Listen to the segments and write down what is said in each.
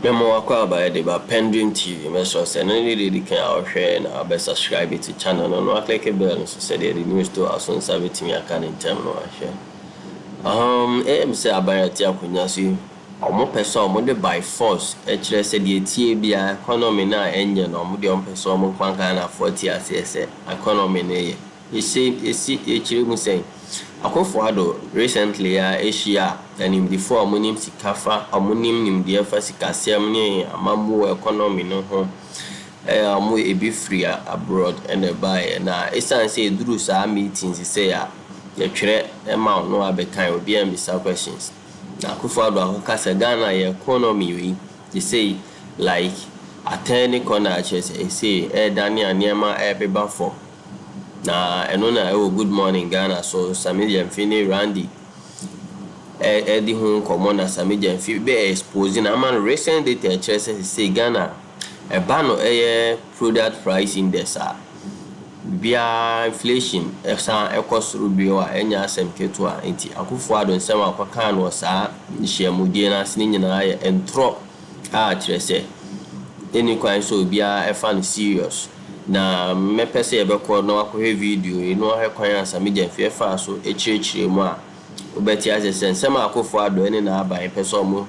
Memo wakwa ba de ba PENDREAM TV me so say no need dey can share na be subscribe to channel no click bell so say the news to aso nsa betimi aka ne ntem no share. Em say abayati akonya so omo pese omo de by force e kire say de tie bia economy na enye no omo de omo pese omo kwanka na 40 ase economy na ye. You see e kire mu say Akuffo Addo recently Asia and before monim sikafa amonim nim de fa sikasem ne amamu economy no ho amu ebi free abroad and buy na esan say duru sa meetings say ya twere ema no abekan obi am bisa questions na Akuffo Addo Kasa Ghana economy we they say like attorney corner say dani anema beba for na eno na good morning Ghana so Sammy Gyamfi Randy Eddie home common na Sammy Gyamfi be exposing a man recent data say Ghana a ban product price index bia inflation esan ekos rubio a enya asem keto a enti Akuffo Addo nsem akwaka no saa nhyiamudie na sene nyina ye entro a kire se eni kwan so bia efa no serious na me pese ye bekọ na wakọ video eno he kwan a Sammy Gyamfi efa so ekirikire mu a obeti asese nsem Akuffo Addo eni na aba pese omo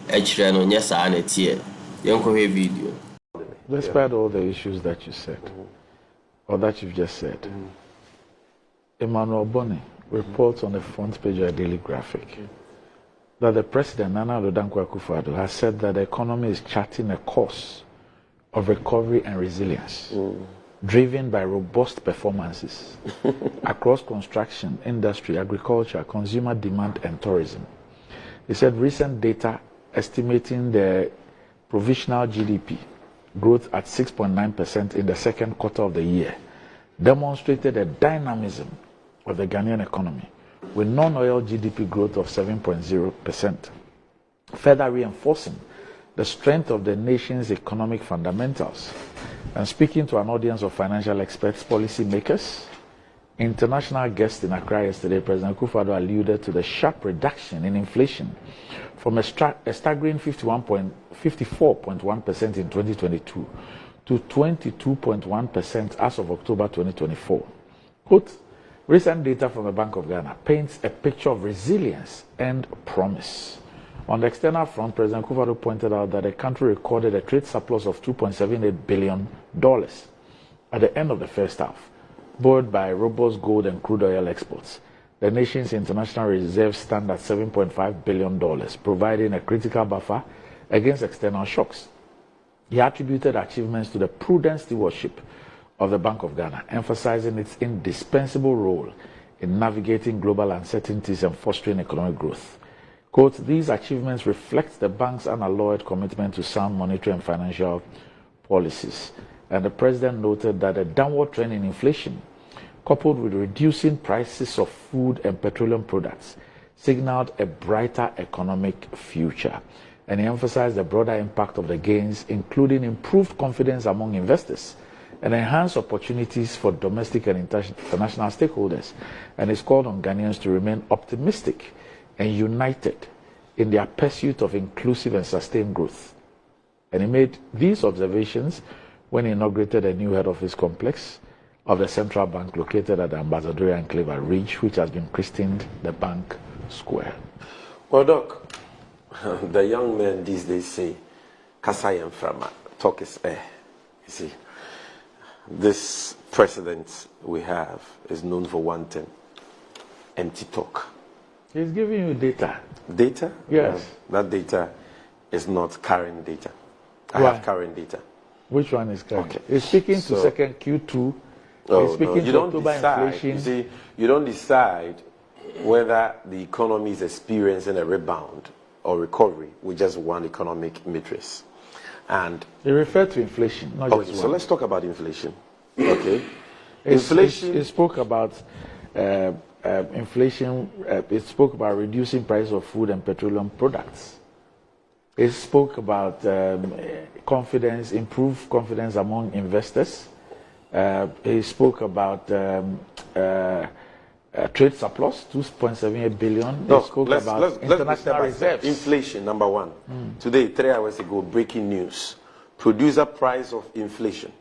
ekire no nya saa na tie yenko video. Despite all the issues that you said or that you've just said, Emmanuel Bonny reports on the front page of a daily graphic that the president, Nana Akufo Addo, has said that the economy is charting a course of recovery and resilience, driven by robust performances across construction, industry, agriculture, consumer demand, and tourism. He said recent data estimating the provisional GDP growth at 6.9% in the second quarter of the year demonstrated a dynamism of the Ghanaian economy, with non-oil GDP growth of 7.0%, further reinforcing the strength of the nation's economic fundamentals. And speaking to an audience of financial experts, policy makers, international guests in Accra yesterday, President Akuffo Addo alluded to the sharp reduction in inflation from a staggering 54.1% in 2022 to 22.1% as of October 2024. Quote, recent data from the Bank of Ghana paints a picture of resilience and promise. On the external front, President Akuffo Addo pointed out that the country recorded a trade surplus of $2.78 billion at the end of the first half, buoyed by robust gold and crude oil exports. The nation's international reserves stand at $7.5 billion, providing a critical buffer against external shocks. He attributed achievements to the prudent stewardship of the Bank of Ghana, emphasizing its indispensable role in navigating global uncertainties and fostering economic growth. Quote, these achievements reflect the bank's unalloyed commitment to sound monetary and financial policies. And the president noted that a downward trend in inflation, coupled with reducing prices of food and petroleum products, signaled a brighter economic future. And he emphasized the broader impact of the gains, including improved confidence among investors and enhanced opportunities for domestic and international stakeholders. And he's called on Ghanaians to remain optimistic and united in their pursuit of inclusive and sustained growth. And he made these observations when he inaugurated a new head office complex of the central bank located at the Ambassadorial Enclave at Ridge, which has been christened the Bank Square. Well, Doc, the young men these days say, Kasa and Mframa, talk is air. You see, this president we have is known for one thing, empty talk. He's giving you data. Data? Yes. That data is not current data. I Why? have current data. Which one is current? Okay. He's speaking to second Q2. He's speaking to October inflation. You see, you don't decide whether the economy is experiencing a rebound or recovery with just one economic matrix. And he referred to inflation, not just one. So let's talk about inflation. Okay. Inflation. He spoke about inflation. It spoke about reducing price of food and petroleum products. It spoke about confidence, improved confidence among investors. He spoke about trade surplus, 2.78 billion. No, They spoke let's about let's international step by step. reserves. Inflation, number one. Today, 3 hours ago, breaking news. Producer price of inflation.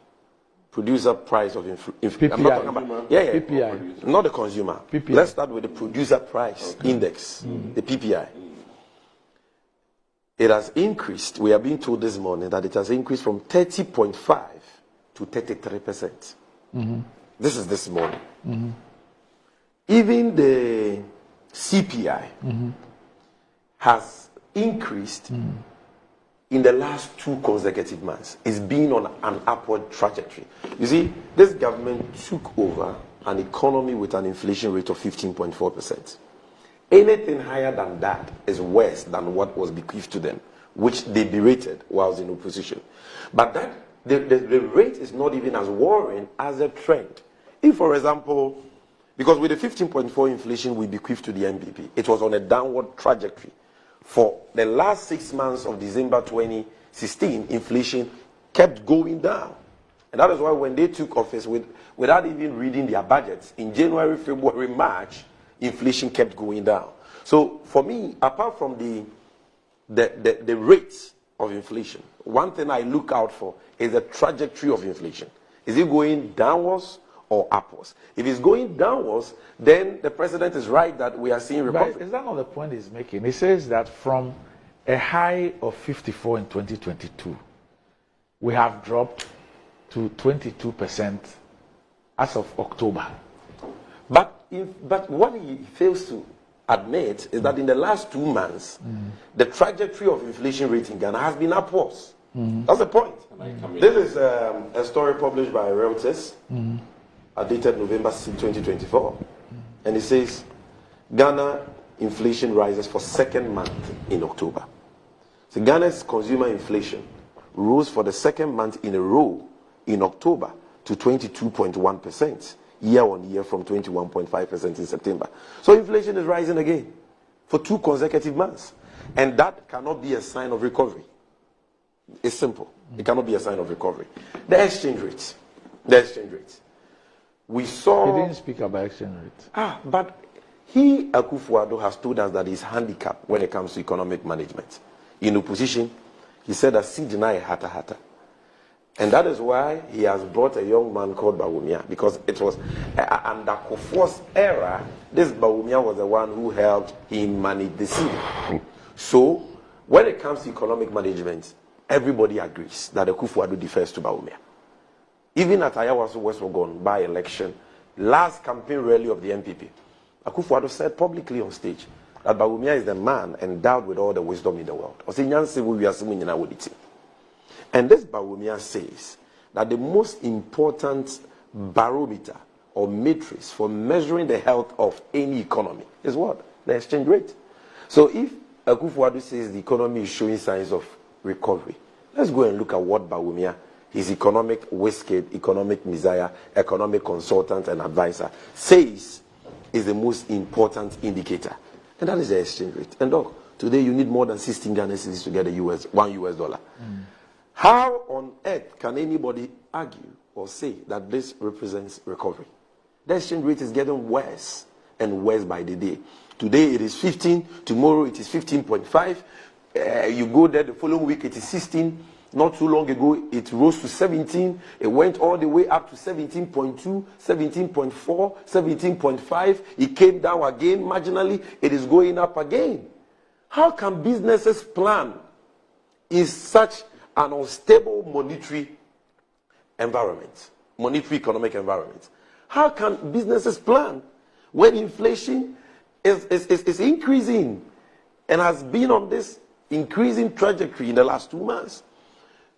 Producer price of inflation. I'm not talking about PPI. not the consumer. PPI. Let's start with the producer price index, the PPI. It has increased. We are being told this morning that it has increased from 30.5 to 33%. This is this morning. Even the CPI has increased in the last 2 consecutive months. It's been on an upward trajectory. You see, this government took over an economy with an inflation rate of 15.4%. Anything higher than that is worse than what was bequeathed to them, which they berated whilst in opposition. But that the rate is not even as worrying as a trend. If, for example, because with the 15.4 inflation we bequeathed to the MPP, it was on a downward trajectory. For the last 6 months of December 2016, inflation kept going down. And that is why when they took office, without even reading their budgets, in January, February, March, inflation kept going down. So for me, apart from the rates of inflation, one thing I look out for is the trajectory of inflation. Is it going downwards or upwards? If it's going downwards, then the president is right that we are seeing recovery. But is that not the point he's making? He says that from a high of 54 in 2022, we have dropped to 22% as of October. But what he fails to admit is that in the last 2 months, the trajectory of inflation rate in Ghana has been upwards. That's the point. This is a story published by Reuters, dated November 2024. And it says, Ghana inflation rises for 2nd month in October. So Ghana's consumer inflation rose for the 2nd month in a row in October to 22.1%. Year on year from 21.5% in September. So inflation is rising again for 2 consecutive months. And that cannot be a sign of recovery. It's simple. It cannot be a sign of recovery. The exchange rate. The exchange rate. We saw... He didn't speak about exchange rate. But Akuffo Addo has told us that he's handicapped when it comes to economic management. In opposition, he said that Sidinai hata hata. And that is why he has brought a young man called Bawumia, because it was under Akuffo's era, this Bawumia was the one who helped him manage the city. So, when it comes to economic management, everybody agrees that Akuffo Addo defers to Bawumia. Even at Ayawaso West Ogon by-election, last campaign rally of the MPP, Akuffo Addo said publicly on stage that Bawumia is the man endowed with all the wisdom in the world. And this Bawumia says that the most important barometer or matrix for measuring the health of any economy is what? The exchange rate. So if Akuffo Addo says the economy is showing signs of recovery, let's go and look at what Bawumia, his economic wizard, economic messiah, economic consultant and advisor, says is the most important indicator. And that is the exchange rate. And look, today you need more than 16 Ghana cedis to get $1 US. How on earth can anybody argue or say that this represents recovery? The exchange rate is getting worse and worse by the day. Today it is 15, tomorrow it is 15.5. You go there the following week it is 16. Not too long ago it rose to 17. It went all the way up to 17.2, 17.4, 17.5. It came down again marginally. It is going up again. How can businesses plan in such an unstable monetary environment, monetary economic environment? How can businesses plan when inflation is increasing and has been on this increasing trajectory in the last 2 months?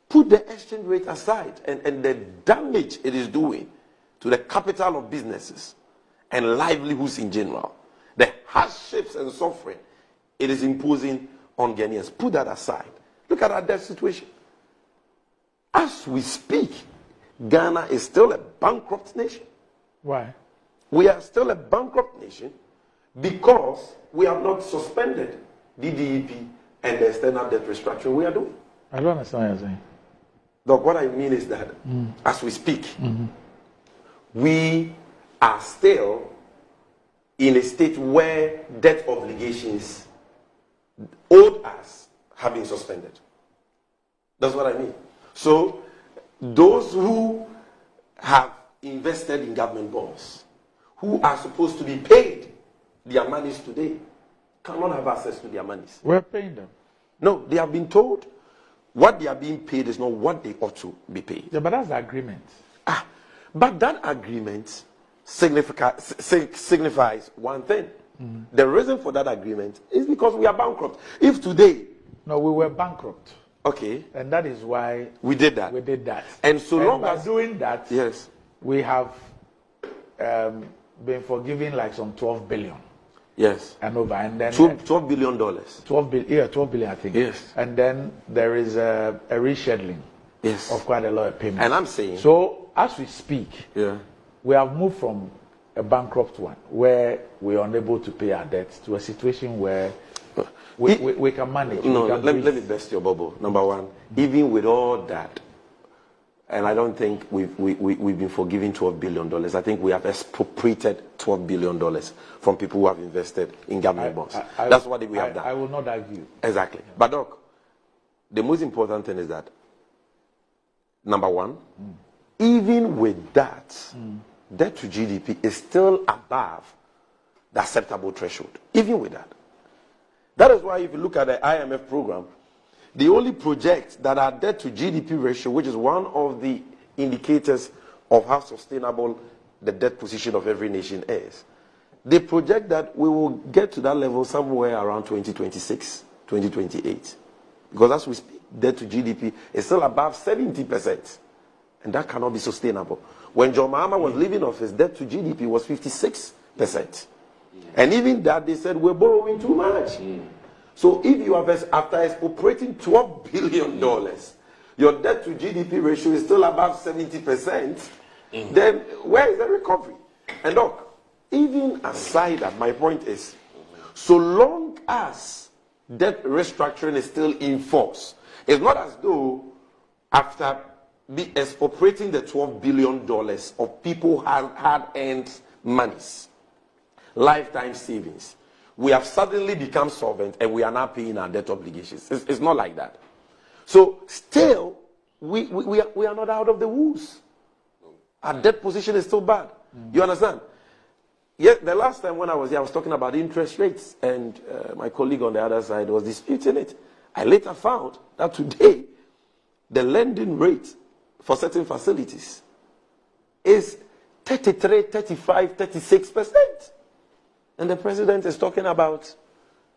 Put the exchange rate aside and the damage it is doing to the capital of businesses and livelihoods in general, the hardships and suffering it is imposing on Ghanaians. Put that aside. Look at our debt situation. As we speak, Ghana is still a bankrupt nation. Why? We are still a bankrupt nation because we have not suspended the DEP and the external debt restructuring we are doing. I don't understand what you're saying. Look, what I mean is that as we speak, we are still in a state where debt obligations owed us have been suspended. That's what I mean. So those who have invested in government bonds, who are supposed to be paid their monies today, cannot have access to their monies. We're paying them. No, they have been told what they are being paid is not what they ought to be paid. Yeah, but that's the agreement. But that agreement signifies one thing. The reason for that agreement is because we are bankrupt. If today... No, we were bankrupt. Okay. And that is why... We did that. We did that. And so long by as... doing that, yes, we have been forgiven like some 12 billion. Yes. And over. And then... $12 billion. 12 billion, yeah, 12 billion, I think. Yes. And then there is a rescheduling of quite a lot of payments. And I'm saying... So, as we speak, yeah, we have moved from a bankrupt one, where we are unable to pay our debts, to a situation where we can manage. No, let me burst your bubble. Number one, even with all that, and I don't think we've been forgiven $12 billion. I think we have expropriated $12 billion from people who have invested in government bonds. That's what we have done. I will not argue. Exactly. Yeah. But Doc, the most important thing is that, number one, even with that, debt to GDP is still above the acceptable threshold. Even with that. That is why if you look at the IMF program, they only project that our debt to GDP ratio, which is one of the indicators of how sustainable the debt position of every nation is, they project that we will get to that level somewhere around 2026, 2028. Because as we speak, debt to GDP is still above 70%. And that cannot be sustainable. When John Mahama was leaving office, debt to GDP was 56%. And even that, they said, we're borrowing too much. So if you have, after expropriating $12 billion, your debt to GDP ratio is still above 70%, then where is the recovery? And look, even aside that, my point is, so long as debt restructuring is still in force, it's not as though after expropriating the $12 billion of people had earned monies, lifetime savings, we have suddenly become solvent and we are now paying our debt obligations. It's not like that. So still, we are not out of the woods. Our debt position is still bad. You understand? Yes, the last time when I was here, I was talking about interest rates, and my colleague on the other side was disputing it. I later found that today, the lending rate for certain facilities is 33, 35, 36%. And the president is talking about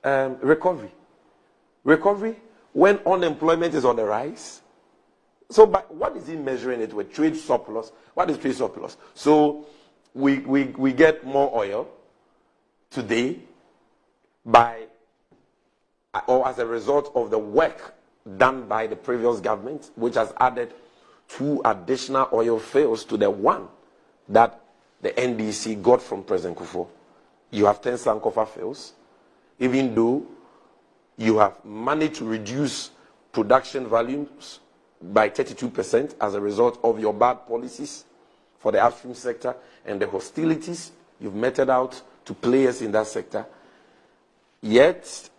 recovery. Recovery when unemployment is on the rise. So what is he measuring it with? Trade surplus. What is trade surplus? So we get more oil today or as a result of the work done by the previous government, which has added 2 additional oil fields to the one that the NDC got from President Akuffo. You have 10 Sankofa fields, even though you have managed to reduce production volumes by 32% as a result of your bad policies for the upstream sector and the hostilities you've meted out to players in that sector. Yet,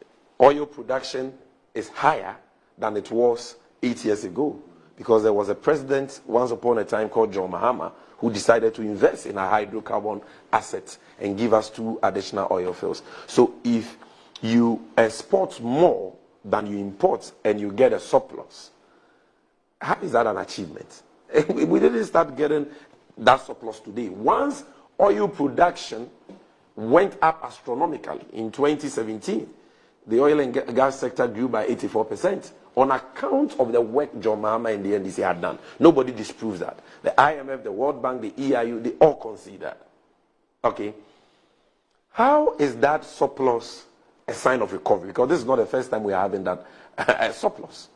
oil production is higher than it was 8 years ago, because there was a president once upon a time called John Mahama who decided to invest in a hydrocarbon asset and give us 2 additional oil fields. So if you export more than you import and you get a surplus, how is that an achievement? We didn't start getting that surplus today. Once oil production went up astronomically in 2017, the oil and gas sector grew by 84%. On account of the work John Mahama and the NDC had done. Nobody disproves that. The IMF, the World Bank, the EIU, they all concede that. Okay? How is that surplus a sign of recovery? Because this is not the first time we are having that surplus.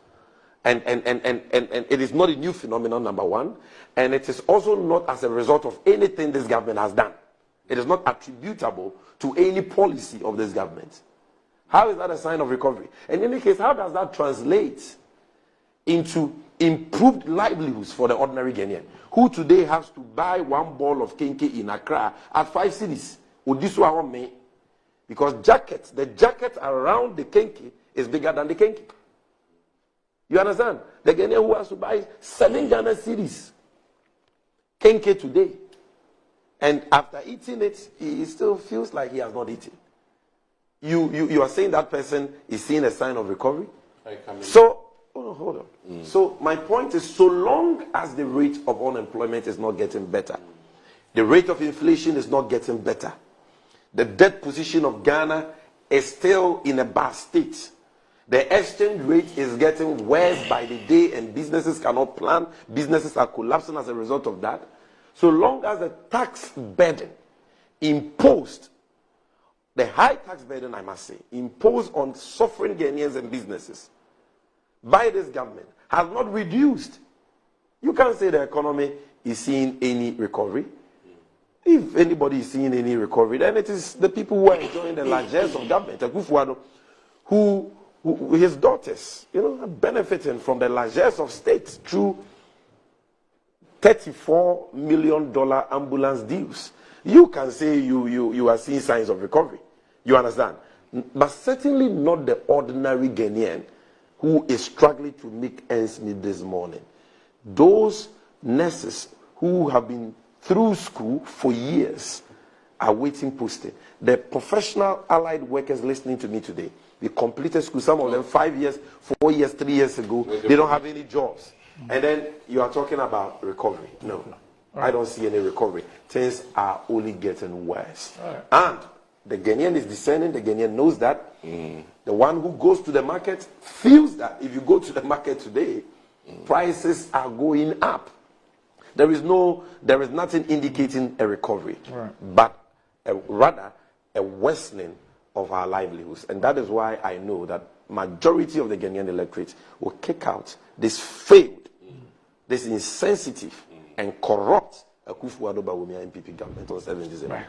And it is not a new phenomenon, number one. And it is also not as a result of anything this government has done. It is not attributable to any policy of this government. How is that a sign of recovery? And in any case, how does that translate into improved livelihoods for the ordinary Ghanaian, who today has to buy 1 ball of kenke in Accra at 5 cedis? Odiswa me, because the jacket around the kenke is bigger than the kenke. You understand? The Ghanaian who has to buy 7 Ghana cedis kenke today, and after eating it, he still feels like he has not eaten. You are saying that person is seeing a sign of recovery? So, hold on. So my point is, so long as the rate of unemployment is not getting better, the rate of inflation is not getting better, the debt position of Ghana is still in a bad state, the exchange rate is getting worse by the day, and businesses cannot plan, businesses are collapsing as a result of that. So long as the tax burden imposed, the high tax burden, I must say, imposed on suffering Ghanaians and businesses by this government has not reduced, you can't say the economy is seeing any recovery. If anybody is seeing any recovery, then it is the people who are enjoying the largesse of government. Akuffo Addo, who his daughters, are benefiting from the largesse of state through $34 million ambulance deals. You can say you are seeing signs of recovery. You understand? But certainly not the ordinary Ghanaian who is struggling to make ends meet this morning. Those nurses who have been through school for years are waiting posting. The professional allied workers listening to me today, they completed school, some of them 5 years, 4 years, 3 years ago. They don't have any jobs. And then you are talking about recovery. No, I don't see any recovery. Things are only getting worse. And the Ghanaian is discerning, the Ghanaian knows that. The one who goes to the market feels that if you go to the market today, prices are going up. There is nothing indicating a recovery, but rather a worsening of our livelihoods. And that is why I know that majority of the Ghanaian electorate will kick out this failed, this insensitive and corrupt Akuffo Addo MPP government on 7 December.